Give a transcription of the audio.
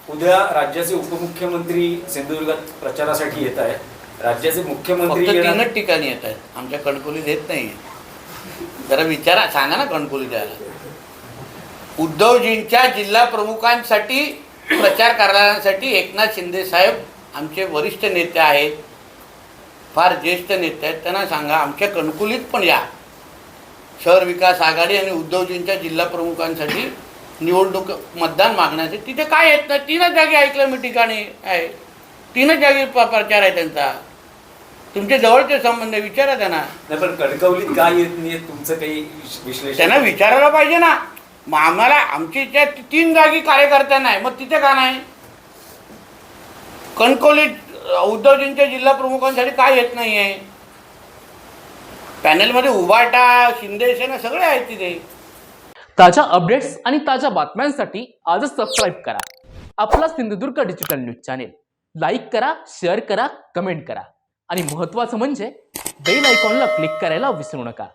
उद्या राज्याचे उपमुख्यमंत्री सिंधुदुर्गात प्रचारासाठी येत आहेत। राज्याचे मुख्यमंत्री तीनच ठिकाणी येत आहेत, आमच्या कणकवलीत येत नाही। जरा विचारा, सांगा ना कणकवली द्यायला। उद्धवजींच्या जिल्हा प्रमुखांसाठी प्रचार करण्यासाठी एकनाथ शिंदे साहेब आमचे वरिष्ठ नेते आहेत, फार ज्येष्ठ नेते आहेत, त्यांना सांगा आमच्या कणकवलीत पण या। शहर विकास आघाडी आणि उद्धवजींच्या जिल्हा प्रमुखांसाठी निवडणूक मतदान मागण्यासाठी तिथे काय येत नाही। तीनच जागी ऐकलं मी ठिकाणी आहे, तीनच जागी प्रचार आहे त्यांचा। तुमचे जवळचे संबंध विचारा त्यांना। नाही पण कणकवलीत काय येत नाही तुमचं काही विश्लेषण त्यांना विचारायला पाहिजे ना। मग आम्हाला आमची त्या 3 जागी कार्यकर्ता नाही, मग तिथे का नाही? कणकवलीत उद्धवजींच्या जिल्हा प्रमुखांसाठी काय येत नाही आहे? पॅनलमध्ये उभाटा, शिंदे सेना सगळे आहेत तिथे। ताज्या अपडेट्स आणि ताज्या बातम्यांसाठी आजच सबस्क्राईब करा आपला Sindhudurg digital news channel. Like करा, शेअर करा, कमेंट करा आणि महत्त्वाचं म्हणजे बेल आयकॉनला क्लिक करायला विसरू नका।